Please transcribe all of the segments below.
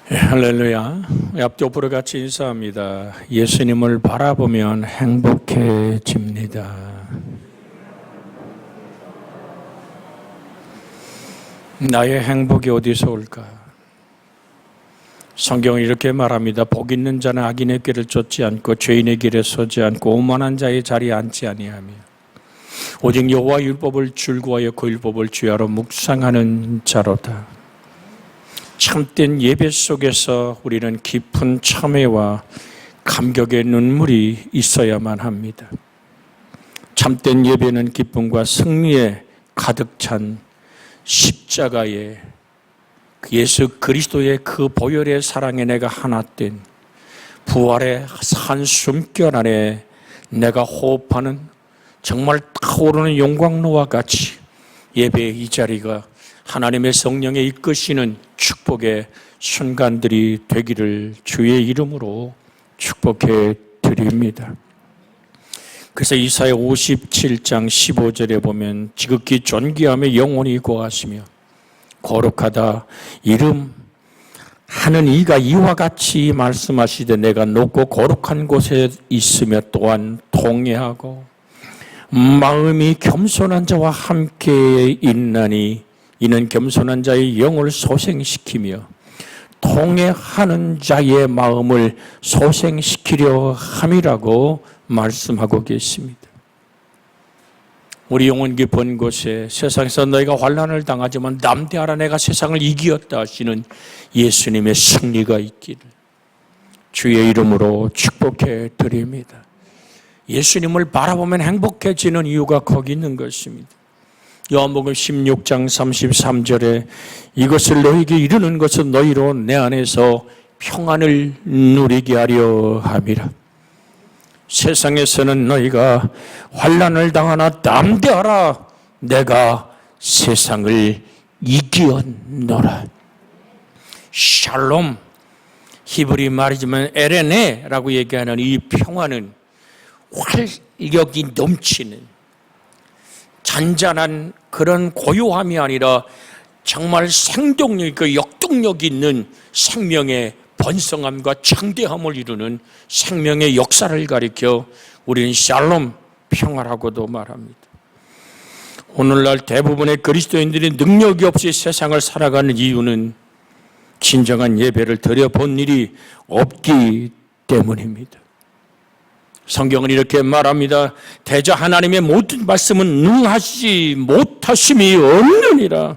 할렐루야. 앞뒤로 같이 인사합니다. 예수님을 바라보면 행복해집니다. 나의 행복이 어디서 올까? 성경은 이렇게 말합니다. 복 있는 자는 악인의 길을 쫓지 않고 죄인의 길에 서지 않고 오만한 자의 자리에 앉지 아니하며 오직 여호와 율법을 줄구하여 그 율법을 주야로 묵상하는 자로다. 참된 예배 속에서 우리는 깊은 참회와 감격의 눈물이 있어야만 합니다. 참된 예배는 기쁨과 승리에 가득 찬 십자가의 예수 그리스도의 그 보혈의 사랑에 내가 하나 된 부활의 한 숨결 안에 내가 호흡하는 정말 타오르는 영광로와 같이 예배의 이 자리가 하나님의 성령에 이끄시는 축복의 순간들이 되기를 주의 이름으로 축복해 드립니다. 그래서 이사야 57장 15절에 보면 지극히 존귀하며 영원히 고하시며 거룩하다 이름 하는 이가 이와 같이 말씀하시되 내가 높고 거룩한 곳에 있으며 또한 통회하고 마음이 겸손한 자와 함께 있나니 이는 겸손한 자의 영을 소생시키며 통회하는 자의 마음을 소생시키려 함이라고 말씀하고 계십니다. 우리 영혼 깊은 곳에 세상에서 너희가 환난을 당하지만 담대하라 내가 세상을 이기었다 하시는 예수님의 승리가 있기를 주의 이름으로 축복해 드립니다. 예수님을 바라보면 행복해지는 이유가 거기 있는 것입니다. 요한복음 16장 33절에 이것을 너희에게 이르는 것은 너희로 내 안에서 평안을 누리게 하려 함이라. 세상에서는 너희가 환난을 당하나 담대하라 내가 세상을 이기었노라. 샬롬 히브리 말이지만 에레네라고 얘기하는 이 평화는 활력이 넘치는 잔잔한 그런 고요함이 아니라 정말 생동력 있고 역동력 있는 생명의 번성함과 창대함을 이루는 생명의 역사를 가리켜 우리는 샬롬 평화라고도 말합니다. 오늘날 대부분의 그리스도인들이 능력이 없이 세상을 살아가는 이유는 진정한 예배를 드려본 일이 없기 때문입니다. 성경은 이렇게 말합니다. 대저 하나님의 모든 말씀은 능하시지 못하심이 없느니라.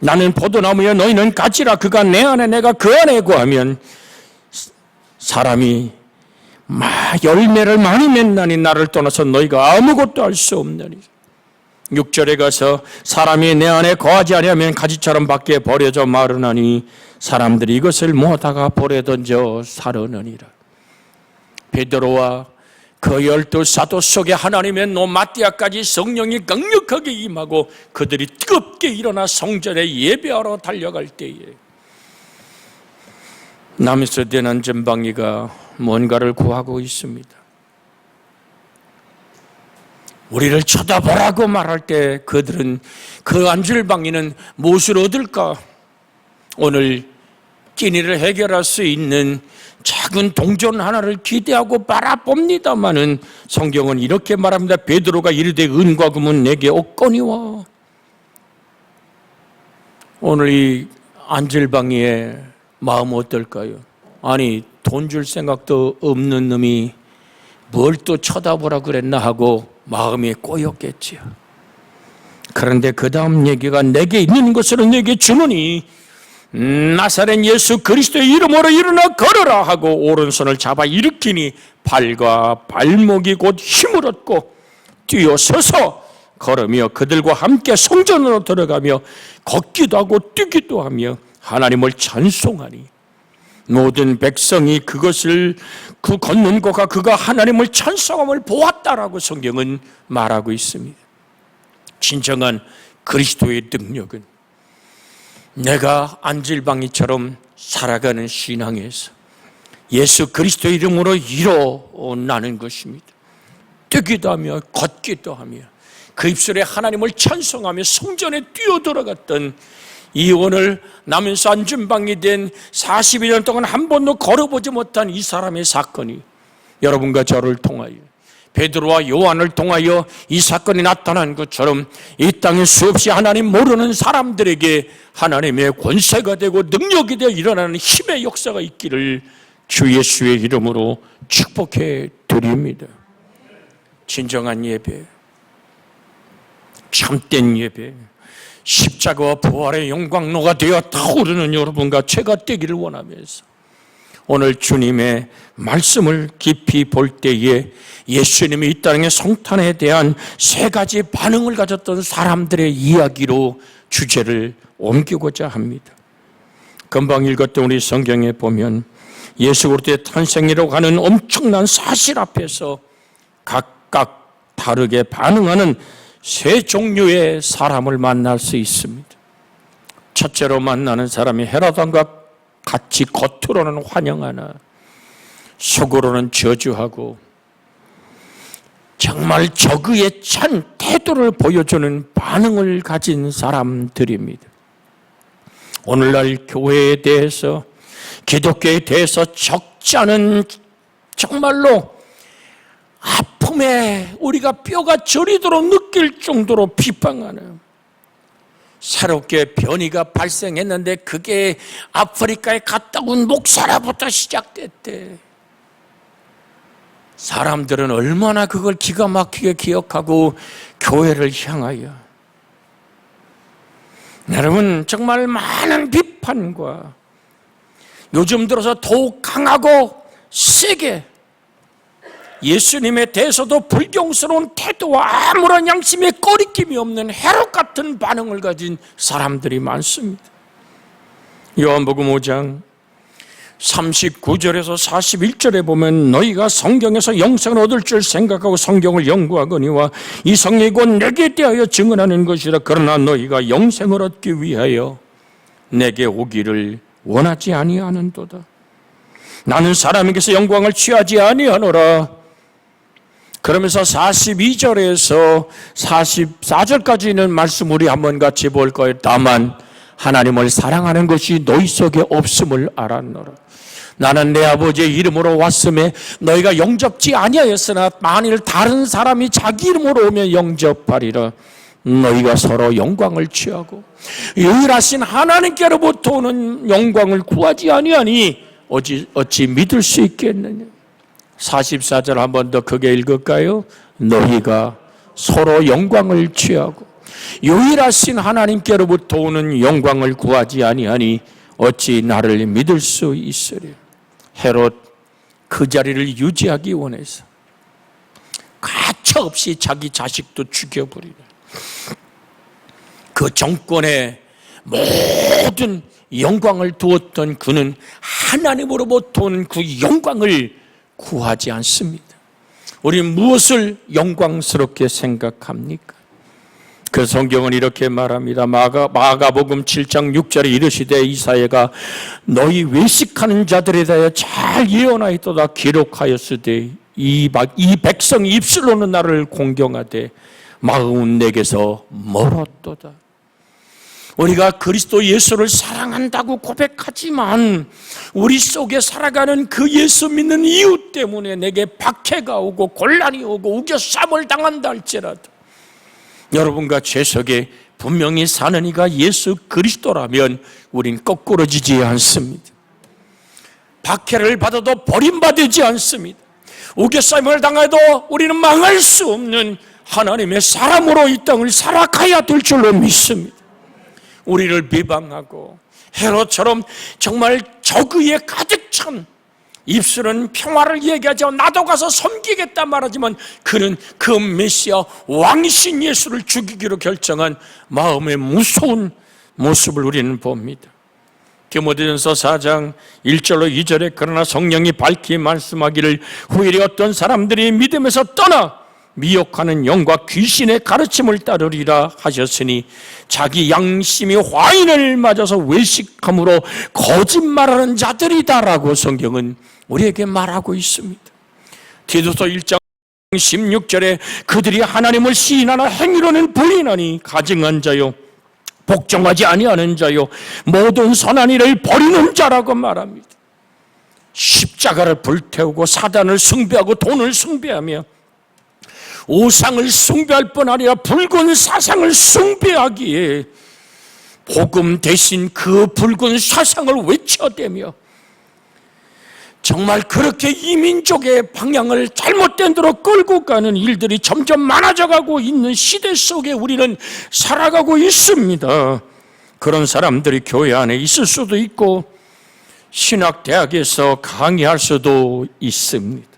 나는 포도나무여 너희는 가지라 그가 내 안에 내가 그 안에 거하면 사람이 열매를 많이 맺나니 나를 떠나서 너희가 아무것도 할 수 없느니. 6절에 가서 사람이 내 안에 거하지 아니하면 가지처럼 밖에 버려져 마르나니 사람들이 이것을 모아다가 볼에 던져 사르느니라. 베드로와 그 12 사도 속에 하나님의 노마띠아까지 성령이 강력하게 임하고 그들이 뜨겁게 일어나 성전에 예배하러 달려갈 때에 남에서 대난 전방위가 뭔가를 구하고 있습니다. 우리를 쳐다보라고 말할 때 그들은 그 안질방위는 무엇을 얻을까? 오늘 끼니를 해결할 수 있는 작은 동전 하나를 기대하고 바라봅니다마는 성경은 이렇게 말합니다. 베드로가 이르되 은과 금은 내게 없거니와. 오늘 이 안질방이의 마음은 어떨까요? 아니 돈 줄 생각도 없는 놈이 뭘 또 쳐다보라 그랬나 하고 마음이 꼬였겠지요. 그런데 그 다음 얘기가 내게 있는 것으로 내게 주노니 나사렛 예수 그리스도의 이름으로 일어나 걸어라 하고 오른손을 잡아 일으키니 발과 발목이 곧 힘을 얻고 뛰어서서 걸으며 그들과 함께 성전으로 들어가며 걷기도 하고 뛰기도 하며 하나님을 찬송하니 모든 백성이 그것을 그 걷는 거가 그가 하나님을 찬송함을 보았다라고 성경은 말하고 있습니다. 진정한 그리스도의 능력은 내가 안질방이처럼 살아가는 신앙에서 예수 그리스도의 이름으로 일어나는 것입니다. 뛰기도 하며 걷기도 하며 그 입술에 하나님을 찬송하며 성전에 뛰어들어갔던 이혼을 나면서 안전방이 된 42년 동안 한 번도 걸어보지 못한 이 사람의 사건이 여러분과 저를 통하여, 베드로와 요한을 통하여 이 사건이 나타난 것처럼 이 땅에 수없이 하나님 모르는 사람들에게 하나님의 권세가 되고 능력이 되어 일어나는 힘의 역사가 있기를 주 예수의 이름으로 축복해 드립니다. 진정한 예배, 참된 예배, 십자가와 부활의 영광로가 되어 타오르는 여러분과 제가 되기를 원하면서 오늘 주님의 말씀을 깊이 볼 때에 예수님이 이 땅의 성탄에 대한 세 가지 반응을 가졌던 사람들의 이야기로 주제를 옮기고자 합니다. 금방 읽었던 우리 성경에 보면 예수 그리스도의 탄생이라고 하는 엄청난 사실 앞에서 각각 다르게 반응하는 세 종류의 사람을 만날 수 있습니다. 첫째로 만나는 사람이 헤롯 왕과 같이 겉으로는 환영하나 속으로는 저주하고 정말 저그에 찬 태도를 보여주는 반응을 가진 사람들입니다. 오늘날 교회에 대해서, 기독교에 대해서 적지 않은 정말로 아픔에 우리가 뼈가 저리도록 느낄 정도로 비방하는, 새롭게 변이가 발생했는데 그게 아프리카에 갔다 온 목사라부터 시작됐대. 사람들은 얼마나 그걸 기가 막히게 기억하고 교회를 향하여, 여러분, 정말 많은 비판과 요즘 들어서 더욱 강하고 세게 예수님에 대해서도 불경스러운 태도와 아무런 양심의 꺼리낌이 없는 헤롯 같은 반응을 가진 사람들이 많습니다. 요한복음 5장 39절에서 41절에 보면 너희가 성경에서 영생을 얻을 줄 생각하고 성경을 연구하거니와 이 성경이 곧 내게 대하여 증언하는 것이라. 그러나 너희가 영생을 얻기 위하여 내게 오기를 원하지 아니하는도다. 나는 사람에게서 영광을 취하지 아니하노라. 그러면서 42절에서 44절까지 있는 말씀 우리 한번 같이 볼 거예요. 다만 하나님을 사랑하는 것이 너희 속에 없음을 알았노라. 나는 내 아버지의 이름으로 왔음에 너희가 영접지 아니하였으나 만일 다른 사람이 자기 이름으로 오면 영접하리라. 너희가 서로 영광을 취하고 유일하신 하나님께로부터 오는 영광을 구하지 아니하니 어찌 믿을 수 있겠느냐. 44절 한 번 더 크게 읽을까요? 너희가 서로 영광을 취하고 유일하신 하나님께로부터 오는 영광을 구하지 아니하니 어찌 나를 믿을 수 있으랴. 헤롯 그 자리를 유지하기 원해서 가차없이 자기 자식도 죽여버리는 그 정권에 모든 영광을 두었던 그는 하나님으로부터 온 그 영광을 구하지 않습니다. 우리는 무엇을 영광스럽게 생각합니까? 그 성경은 이렇게 말합니다. 마가복음 7장 6절에 이르시되 이사야가 너희 외식하는 자들에 대하여 잘 예언하였도다. 기록하였으되 이 백성이 입술로는 나를 공경하되 마음은 내게서 멀었도다. 우리가 그리스도 예수를 사랑한다고 고백하지만 우리 속에 살아가는 그 예수 믿는 이유 때문에 내게 박해가 오고 곤란이 오고 우겨쌈을 당한다 할지라도 여러분과 제 속에 분명히 사는 이가 예수 그리스도라면 우린 거꾸러지지 않습니다. 박해를 받아도 버림받지 않습니다. 우겨쌈을 당해도 우리는 망할 수 없는 하나님의 사람으로 이 땅을 살아가야 될 줄로 믿습니다. 우리를 비방하고 헤롯처럼 정말 저그에 가득 찬, 입술은 평화를 얘기하지 않고 나도 가서 섬기겠다 말하지만 그는 그 메시아 왕이신 예수를 죽이기로 결정한 마음의 무서운 모습을 우리는 봅니다. 디모데전서 4장 1절로 2절에 그러나 성령이 밝히 말씀하기를 후일에 어떤 사람들이 믿음에서 떠나 미혹하는 영과 귀신의 가르침을 따르리라 하셨으니 자기 양심이 화인을 맞아서 외식함으로 거짓말하는 자들이다라고 성경은 우리에게 말하고 있습니다. 디도서 1장 16절에 그들이 하나님을 시인하나 행위로는 부인하니 가증한 자요 복종하지 아니하는 자요 모든 선한 일을 버리는 자라고 말합니다. 십자가를 불태우고 사단을 숭배하고 돈을 숭배하며 우상을 숭배할 뿐 아니라 붉은 사상을 숭배하기에 복음 대신 그 붉은 사상을 외쳐대며 정말 그렇게 이민족의 방향을 잘못된 대로 끌고 가는 일들이 점점 많아져가고 있는 시대 속에 우리는 살아가고 있습니다. 그런 사람들이 교회 안에 있을 수도 있고 신학대학에서 강의할 수도 있습니다.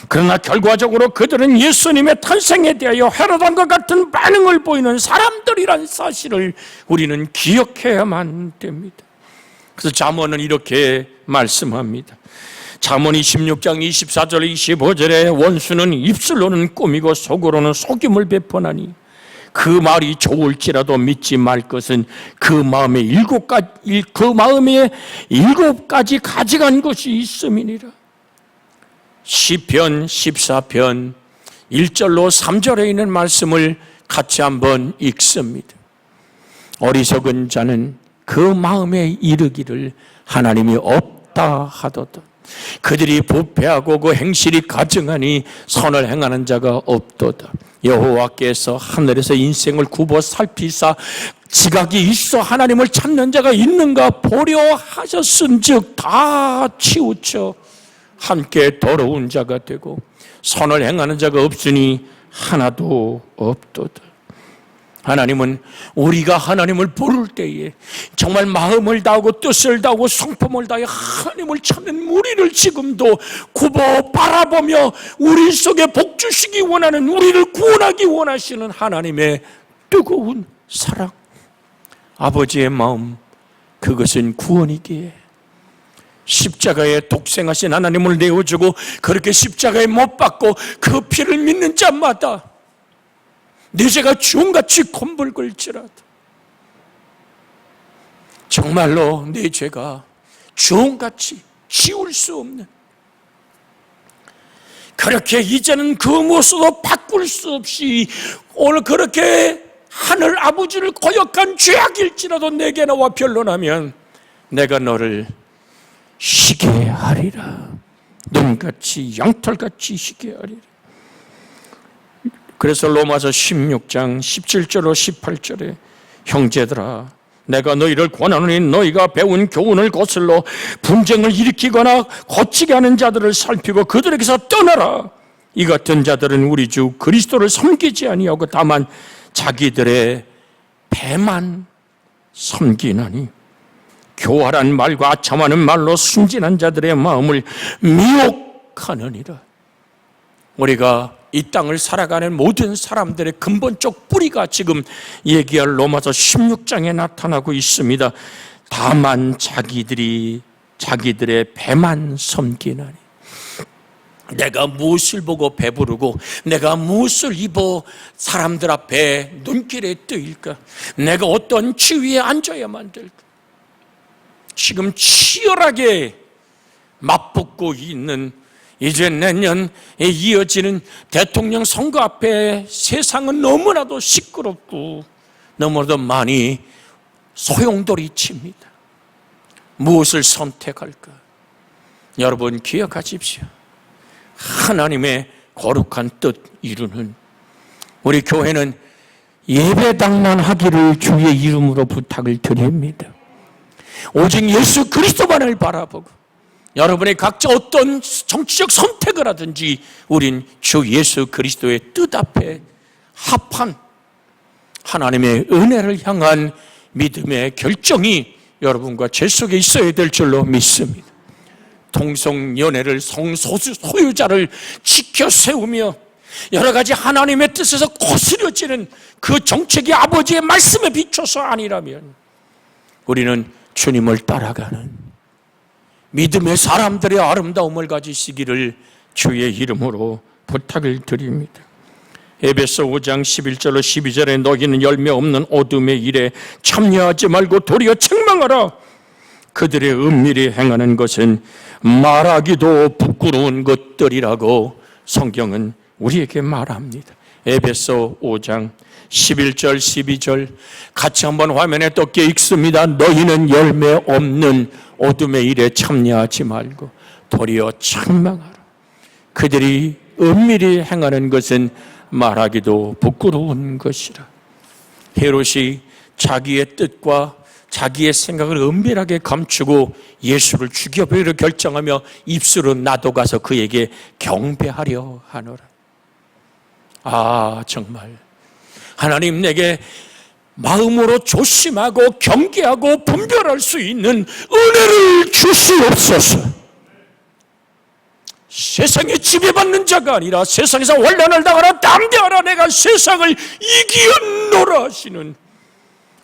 그러나 결과적으로 그들은 예수님의 탄생에 대하여 헤롯왕과 같은 반응을 보이는 사람들이란 사실을 우리는 기억해야만 됩니다. 그래서 잠언은 이렇게 말씀합니다. 잠언 26장 24절 25절에 원수는 입술로는 꿈이고 속으로는 속임을 베푸나니 그 말이 좋을지라도 믿지 말 것은 그 마음에 일곱 가지 가져간 것이 있음이니라. 시편 14편 1절로 3절에 있는 말씀을 같이 한번 읽습니다. 어리석은 자는 그 마음에 이르기를 하나님이 없다 하도다. 그들이 부패하고 그 행실이 가증하니 선을 행하는 자가 없도다. 여호와께서 하늘에서 인생을 굽어 살피사 지각이 있어 하나님을 찾는 자가 있는가 보려 하셨은즉 다 치우쳐 함께 더러운 자가 되고 선을 행하는 자가 없으니 하나도 없도다. 하나님은 우리가 하나님을 부를 때에 정말 마음을 다하고 뜻을 다하고 성품을 다해 하나님을 찾는 우리를 지금도 굽어 바라보며 우리 속에 복 주시기 원하는, 우리를 구원하기 원하시는 하나님의 뜨거운 사랑, 아버지의 마음, 그것은 구원이기에 십자가에 독생하신 하나님을 내어주고 그렇게 십자가에 못 박고 그 피를 믿는 자마다 내 죄가 주홍같이 곰불글지라도 정말로 내 죄가 주홍같이 지울 수 없는, 그렇게 이제는 그 무엇으로 바꿀 수 없이 오늘 그렇게 하늘 아버지를 거역한 죄악일지라도 내게 나와 변론하면 내가 너를 희게 하리라. 눈같이 양털같이 희게 하리라. 그래서 로마서 16장 17절로 18절에 형제들아 내가 너희를 권하노니 너희가 배운 교훈을 거슬러 분쟁을 일으키거나 거치게 하는 자들을 살피고 그들에게서 떠나라. 이 같은 자들은 우리 주 그리스도를 섬기지 아니하고 다만 자기들의 배만 섬기나니 교활한 말과 아첨하는 말로 순진한 자들의 마음을 미혹하느니라. 우리가 이 땅을 살아가는 모든 사람들의 근본적 뿌리가 지금 얘기할 로마서 16장에 나타나고 있습니다. 다만 자기들의 배만 섬기나니. 내가 무엇을 보고 배부르고 내가 무엇을 입어 사람들 앞에 눈길에 뜨일까? 내가 어떤 지위에 앉아야만 될까? 지금 치열하게 맞붙고 있는 이제 내년에 이어지는 대통령 선거 앞에 세상은 너무나도 시끄럽고 너무나도 많이 소용돌이 칩니다. 무엇을 선택할까? 여러분 기억하십시오. 하나님의 거룩한 뜻 이루는 우리 교회는 예배당만 하기를 주의 이름으로 부탁을 드립니다. 오직 예수 그리스도만을 바라보고 여러분의 각자 어떤 정치적 선택을 하든지 우린 주 예수 그리스도의 뜻 앞에 합한 하나님의 은혜를 향한 믿음의 결정이 여러분과 제 속에 있어야 될 줄로 믿습니다. 동성연애를 성소유자를 지켜 세우며 여러 가지 하나님의 뜻에서 거스려지는 그 정책이 아버지의 말씀에 비춰서 아니라면 우리는 주님을 따라가는 믿음의 사람들의 아름다움을 가지시기를 주의 이름으로 부탁을 드립니다. 에베소 5장 11절로 12절에 너희는 열매 없는 어둠의 일에 참여하지 말고 도리어 책망하라. 그들의 은밀히 행하는 것은 말하기도 부끄러운 것들이라고 성경은 우리에게 말합니다. 에베소 5장 11절 12절 같이 한번 화면에 떴게 읽습니다. 너희는 열매 없는 어둠의 일에 참여하지 말고 도리어 책망하라. 그들이 은밀히 행하는 것은 말하기도 부끄러운 것이라. 헤롯이 자기의 뜻과 자기의 생각을 은밀하게 감추고 예수를 죽여버리려 결정하며 입술로 나도 가서 그에게 경배하려 하노라. 아, 정말 하나님 내게 마음으로 조심하고 경계하고 분별할 수 있는 은혜를 주시옵소서. 세상에 지배받는 자가 아니라 세상에서 환난을 당하라 담대하라 내가 세상을 이기었노라 하시는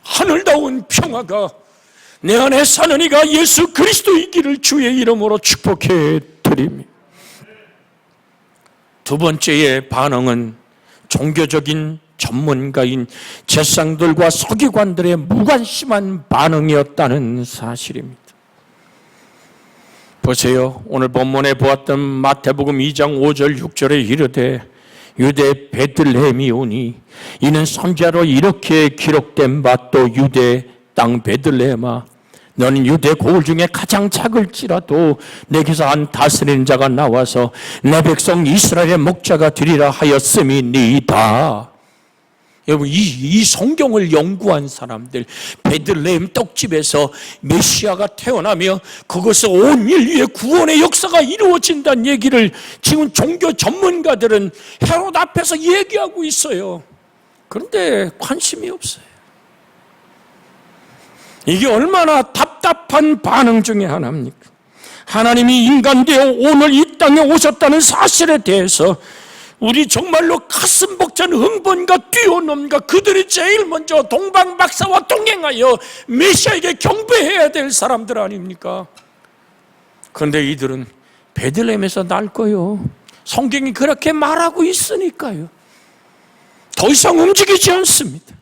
하늘다운 평화가 내 안에 사는 이가 예수 그리스도이기를 주의 이름으로 축복해 드립니다. 두 번째의 반응은 종교적인 전문가인 제사장들과 서기관들의 무관심한 반응이었다는 사실입니다. 보세요. 오늘 본문에 보았던 마태복음 2장 5절 6절에 이르되 유대 베들레헴이 오니 이는 선지자로 이렇게 기록된 바 또 유대 땅 베들레헴아 너는 유대 고을 중에 가장 작을지라도 내게서 한 다스리는 자가 나와서 내 백성 이스라엘의 목자가 되리라 하였음이니이다. 여러분 이 성경을 연구한 사람들 베들레헴 떡집에서 메시아가 태어나며 그것은 온 인류의 구원의 역사가 이루어진다는 얘기를 지금 종교 전문가들은 헤롯 앞에서 얘기하고 있어요. 그런데 관심이 없어요. 이게 얼마나 답답한 반응 중에 하나입니까? 하나님이 인간 되어 오늘 이 땅에 오셨다는 사실에 대해서 우리 정말로 가슴 벅찬 흥분과 뛰어넘과 그들이 제일 먼저 동방박사와 동행하여 메시아에게 경배해야 될 사람들 아닙니까? 그런데 이들은 베들레헴에서 날 거요. 성경이 그렇게 말하고 있으니까요. 더 이상 움직이지 않습니다.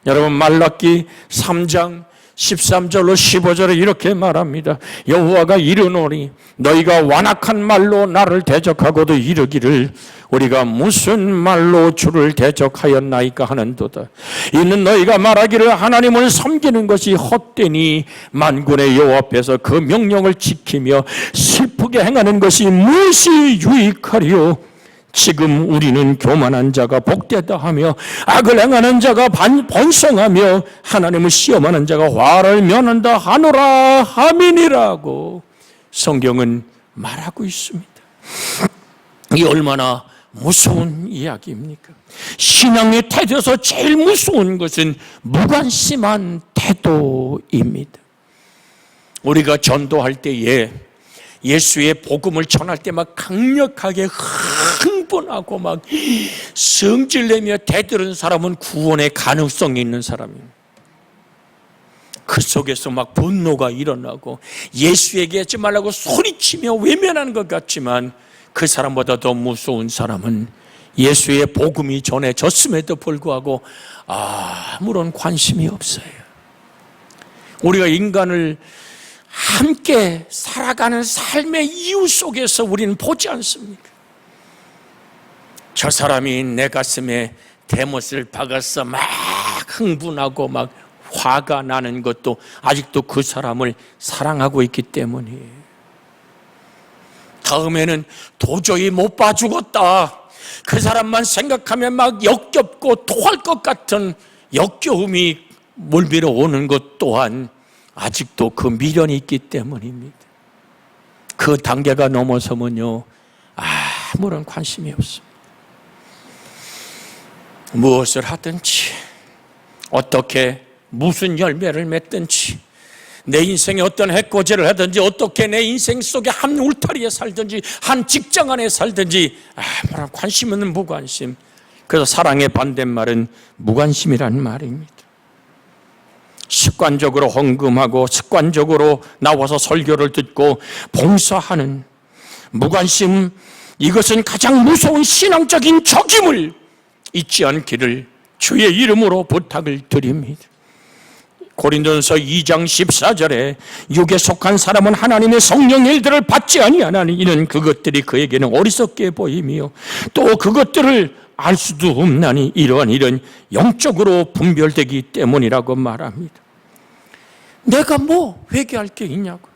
여러분 말라기 3장 13절로 15절에 이렇게 말합니다. 여호와가 이르노니 너희가 완악한 말로 나를 대적하고도 이르기를 우리가 무슨 말로 주를 대적하였나이까 하는도다. 이는 너희가 말하기를 하나님을 섬기는 것이 헛되니 만군의 여호와 앞에서 그 명령을 지키며 슬프게 행하는 것이 무엇이 유익하리요. 지금 우리는 교만한 자가 복되다 하며 악을 행하는 자가 번성하며 하나님을 시험하는 자가 화를 면한다 하노라 하민이라고 성경은 말하고 있습니다. 이 얼마나 무서운 이야기입니까? 신앙의 태도에서 제일 무서운 것은 무관심한 태도입니다. 우리가 전도할 때에 예수의 복음을 전할 때 막 강력하게 흥분하고 막 성질내며 대들은 사람은 구원의 가능성이 있는 사람입니다. 그 속에서 막 분노가 일어나고 예수 얘기하지 말라고 소리치며 외면하는 것 같지만 그 사람보다 더 무서운 사람은 예수의 복음이 전해졌음에도 불구하고 아무런 관심이 없어요. 우리가 인간을 함께 살아가는 삶의 이유 속에서 우리는 보지 않습니까? 저 사람이 내 가슴에 대못을 박아서 막 흥분하고 막 화가 나는 것도 아직도 그 사람을 사랑하고 있기 때문이에요. 다음에는 도저히 못 봐주겠다. 그 사람만 생각하면 막 역겹고 토할 것 같은 역겨움이 몰밀어 오는 것 또한 아직도 그 미련이 있기 때문입니다. 그 단계가 넘어서면요 아무런 관심이 없습니다. 무엇을 하든지 어떻게 무슨 열매를 맺든지 내 인생에 어떤 해코지를 하든지 어떻게 내 인생 속에 한 울타리에 살든지 한 직장 안에 살든지 아무런 관심 없는 무관심. 그래서 사랑의 반대말은 무관심이라는 말입니다. 습관적으로 헌금하고 습관적으로 나와서 설교를 듣고 봉사하는 무관심, 이것은 가장 무서운 신앙적인 적임을 잊지 않기를 주의 이름으로 부탁을 드립니다. 고린도전서 2장 14절에 육에 속한 사람은 하나님의 성령의 일들을 받지 아니하나니 이는 그것들이 그에게는 어리석게 보이며 또 그것들을 알 수도 없나니 이러한 일은 영적으로 분별되기 때문이라고 말합니다. 내가 뭐 회개할 게 있냐고.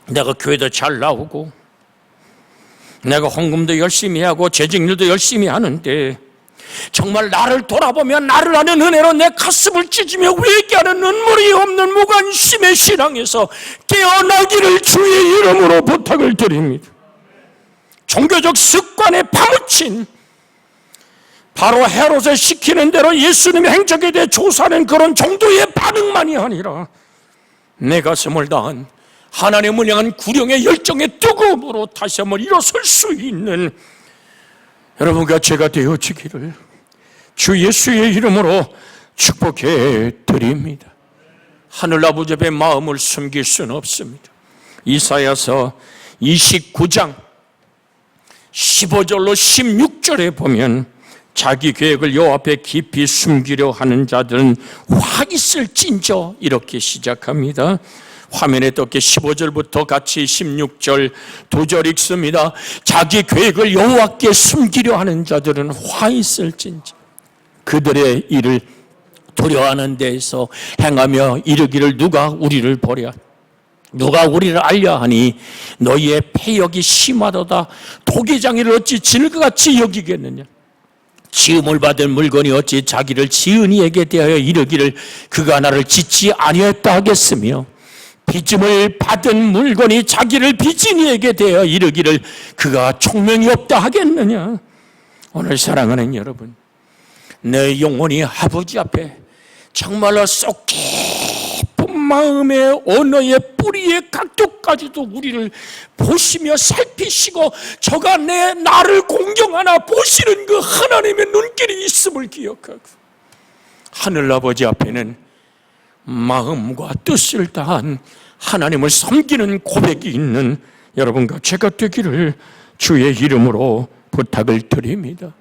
내가 교회도 잘 나오고 내가 헌금도 열심히 하고 재직일도 열심히 하는데 정말 나를 돌아보면 나를 아는 은혜로 내 가슴을 찢으며 회개하는 눈물이 없는 무관심의 신앙에서 깨어나기를 주의 이름으로 부탁을 드립니다. 종교적 습관에 파묻힌 바로 헤롯을 시키는 대로 예수님의 행적에 대해 조사하는 그런 정도의 반응만이 아니라 내 가슴을 다한 하나님을 향한 구령의 열정의 뜨거움으로 다시 한번 일어설 수 있는 여러분과 제가 되어지기를 주 예수의 이름으로 축복해 드립니다. 하늘아버지 앞에 마음을 숨길 수는 없습니다. 이사야서 29장 15절로 16절에 보면 자기 계획을 여호와 앞에 깊이 숨기려 하는 자들은 화 있을진저 이렇게 시작합니다. 화면에 떴게 15절부터 같이 16절 두 절 읽습니다. 자기 계획을 여호와께 숨기려 하는 자들은 화 있을진저 그들의 일을 두려워하는 데에서 행하며 이르기를 누가 우리를 보랴 누가 우리를 알려 하니 너희의 패역이 심하도다. 도기장이를 어찌 진흙같이 여기겠느냐. 지음을 받은 물건이 어찌 자기를 지은 이에게 대하여 이르기를 그가 나를 짓지 아니했다 하겠으며 빚음을 받은 물건이 자기를 빚은 이에게 대하여 이르기를 그가 총명이 없다 하겠느냐. 오늘 사랑하는 여러분, 내 영혼이 아버지 앞에 정말로 쏙 깊은 마음의 언어의 뿌리의 각도까지도 우리를 보시며 살피시고 저가 나를 공경하나 보시는 그 하나님의 눈길이 있음을 기억하고 하늘아버지 앞에는 마음과 뜻을 다한 하나님을 섬기는 고백이 있는 여러분과 제가 되기를 주의 이름으로 부탁을 드립니다.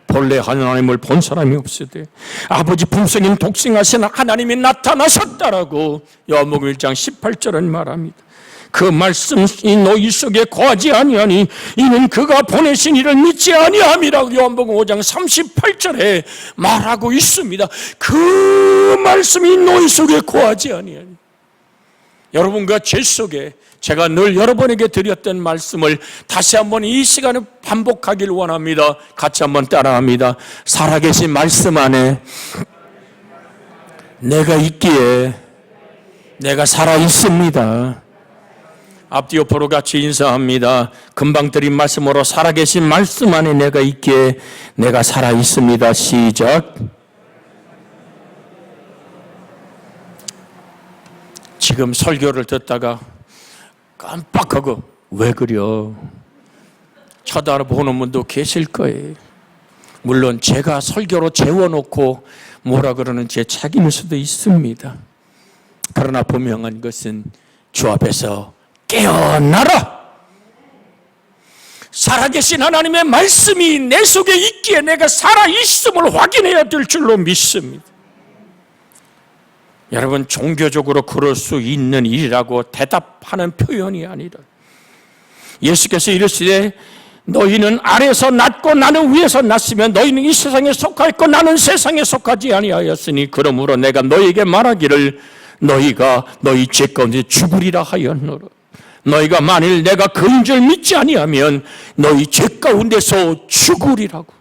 본래 하나님을 본 사람이 없으되 아버지 품성인 독생하신 하나님이 나타나셨다라고 요한복음 1장 18절은 말합니다. 그 말씀이 너희 속에 거하지 아니하니 이는 그가 보내신 이를 믿지 아니함이라고 요한복음 5장 38절에 말하고 있습니다. 그 말씀이 너희 속에 거하지 아니하니 여러분과 제 속에 제가 늘 여러분에게 드렸던 말씀을 다시 한번 이 시간에 반복하길 원합니다. 같이 한번 따라합니다. 살아계신 말씀 안에 내가 있기에 내가 살아 있습니다. 앞뒤 옆으로 같이 인사합니다. 금방 드린 말씀으로 살아계신 말씀 안에 내가 있기에 내가 살아 있습니다. 시작. 지금 설교를 듣다가 깜빡하고 왜 그려? 쳐다보는 분도 계실 거예요. 물론 제가 설교로 재워놓고 뭐라 그러는지 책임일 수도 있습니다. 그러나 분명한 것은 주 앞에서 깨어나라! 살아계신 하나님의 말씀이 내 속에 있기에 내가 살아있음을 확인해야 될 줄로 믿습니다. 여러분, 종교적으로 그럴 수 있는 일이라고 대답하는 표현이 아니라 예수께서 이르시되 너희는 아래에서 났고 나는 위에서 났으며 너희는 이 세상에 속하였고 나는 세상에 속하지 아니하였으니 그러므로 내가 너희에게 말하기를 너희가 너희 죄 가운데 죽으리라 하였노라. 너희가 만일 내가 그인 줄 믿지 아니하면 너희 죄 가운데서 죽으리라고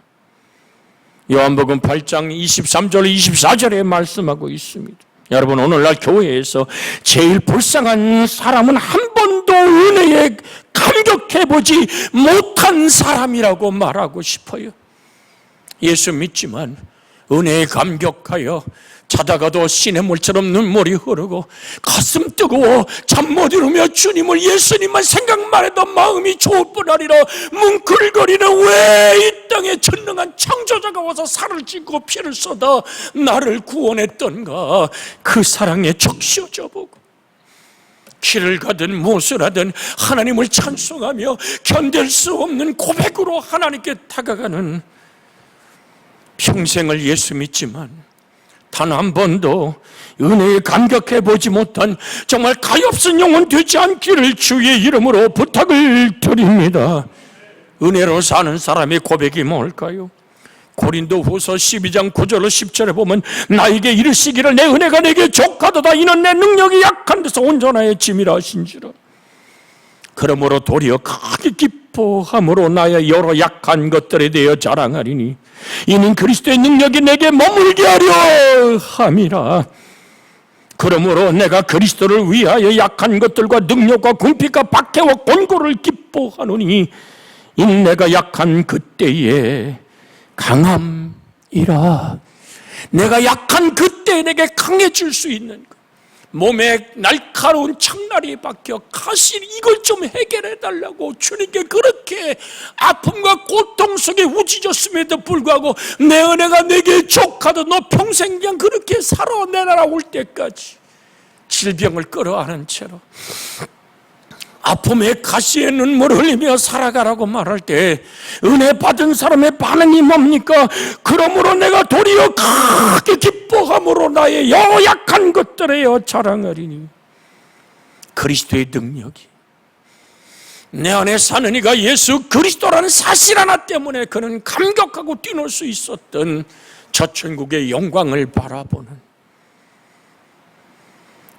요한복음 8장 23절 24절에 말씀하고 있습니다. 여러분, 오늘날 교회에서 제일 불쌍한 사람은 한 번도 은혜에 감격해보지 못한 사람이라고 말하고 싶어요. 예수 믿지만 은혜에 감격하여 자다가도 시냇물처럼 눈물이 흐르고 가슴 뜨거워 잠 못 이루며 주님을 예수님만 생각만 해도 마음이 좋을 뿐 아니라 뭉클거리는 왜 이 땅에 전능한 창조자가 와서 살을 찢고 피를 쏟아 나를 구원했던가 그 사랑에 적셔져 보고 길을 가든 무엇을 하든 하나님을 찬송하며 견딜 수 없는 고백으로 하나님께 다가가는 평생을 예수 믿지만 단 한 번도 은혜에 감격해 보지 못한 정말 가엾은 영혼 되지 않기를 주의 이름으로 부탁을 드립니다. 은혜로 사는 사람의 고백이 뭘까요? 고린도 후서 12장 9절로 10절에 보면 나에게 이르시기를 내 은혜가 내게 족하도다 이는 내 능력이 약한 데서 온전하여 짐이라 하신지라. 그러므로 도리어 크게 기뻐함으로 나의 여러 약한 것들에 대하여 자랑하리니 이는 그리스도의 능력이 내게 머물게 하려 함이라. 그러므로 내가 그리스도를 위하여 약한 것들과 능력과 궁핍과 박해와 곤고를 기뻐하노니 이는 내가 약한 그때에 강함이라. 내가 약한 그때에 내게 강해질 수 있는 것. 몸에 날카로운 창날이 박혀 가시 이걸 좀 해결해 달라고 주님께 그렇게 아픔과 고통 속에 우짖었음에도 불구하고 내 은혜가 내게 족하다 너 평생 그냥 그렇게 살아 내 나라 올 때까지 질병을 끌어안은 채로 아픔의 가시에 눈물을 흘리며 살아가라고 말할 때 은혜 받은 사람의 반응이 뭡니까? 그러므로 내가 도리어 크게 기뻐함으로 나의 연약한 것들에 자랑하리니 그리스도의 능력이 내 안에 사는 이가 예수 그리스도라는 사실 하나 때문에 그는 감격하고 뛰놀 수 있었던 저 천국의 영광을 바라보는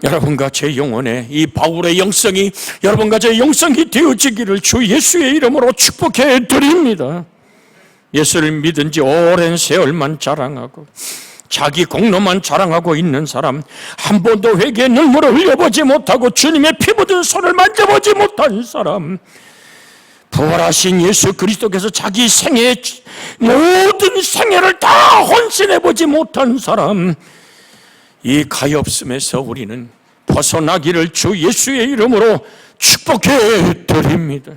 여러분과 제 영혼에 이 바울의 영성이 여러분과 제 영성이 되어지기를 주 예수의 이름으로 축복해 드립니다. 예수를 믿은 지 오랜 세월만 자랑하고 자기 공로만 자랑하고 있는 사람, 한 번도 회개의 눈물을 흘려보지 못하고 주님의 피 묻은 손을 만져보지 못한 사람, 부활하신 예수 그리스도께서 자기 생애의 모든 생애를 다 헌신해보지 못한 사람, 이 가엾음에서 우리는 벗어나기를 주 예수의 이름으로 축복해 드립니다.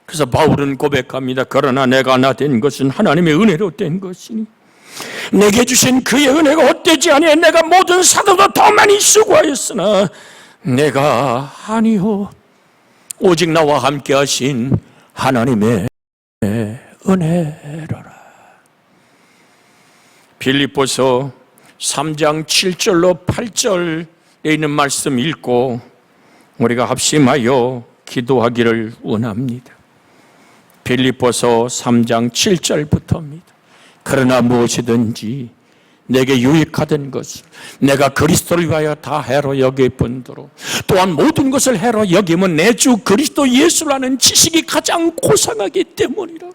그래서 바울은 고백합니다. 그러나 내가 나 된 것은 하나님의 은혜로 된 것이니 내게 주신 그의 은혜가 헛되지 아니해. 내가 모든 사도보다 더 많이 수고하였으나 내가 아니요 오직 나와 함께 하신 하나님의 은혜로라. 빌립보서 3장 7절로 8절에 있는 말씀 읽고 우리가 합심하여 기도하기를 원합니다. 빌립보서 3장 7절부터입니다. 그러나 무엇이든지 내게 유익하던 것을 내가 그리스도를 위하여 다 해로 여길 뿐더러 또한 모든 것을 해로 여기면 내 주 그리스도 예수라는 지식이 가장 고상하기 때문이라.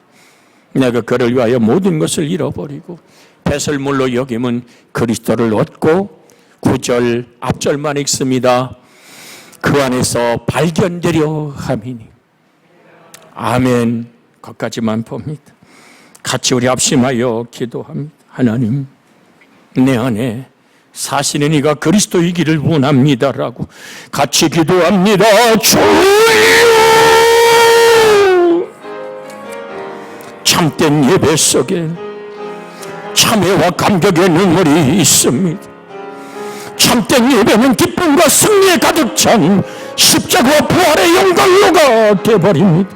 내가 그를 위하여 모든 것을 잃어버리고 배설물로 여김은 그리스도를 얻고 9절 앞절만 읽습니다. 그 안에서 발견되려 함이니. 아멘. 거기까지만 봅니다. 같이 우리 합심하여 기도합니다. 하나님, 내 안에 사시는 이가 그리스도이기를 원합니다라고 같이 기도합니다. 주여, 참된 예배 속에 참회와 감격의 눈물이 있습니다. 참된 예배는 기쁨과 승리에 가득 찬 십자가와 부활의 영광로가 되어버립니다.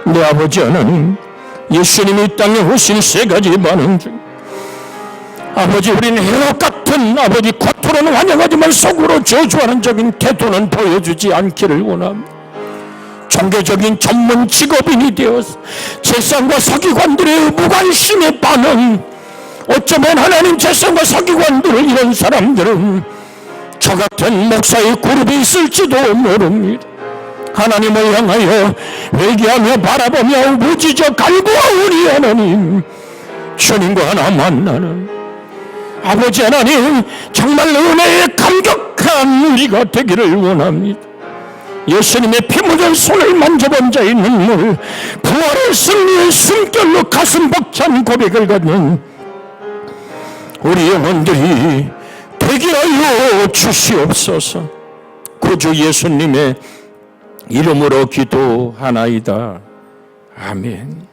내 아버지 하나님, 예수님이 이 땅에 오신 세 가지 반응 중 아버지, 우리는 해로 같은 아버지 겉으로는 환영하지만 속으로 저주하는 적인 태도는 보여주지 않기를 원합니다. 종교적인 전문 직업인이 되어서 재산과 서기관들의 무관심에 반응, 어쩌면 하나님 재산과 서기관들을 이런 사람들은 저 같은 목사의 그룹이 있을지도 모릅니다. 하나님을 향하여 회개하며 바라보며 무지저 갈구하오니 하나님, 주님과 하나 만나는 아버지 하나님, 정말 은혜에 감격한 우리가 되기를 원합니다. 예수님의 피 묻은 손을 만져본 자의 눈물, 부활의 승리의 숨결로 가슴 벅찬 고백을 갖는 우리 영혼들이 되게 하여 주시옵소서. 구주 예수님의 이름으로 기도하나이다. 아멘.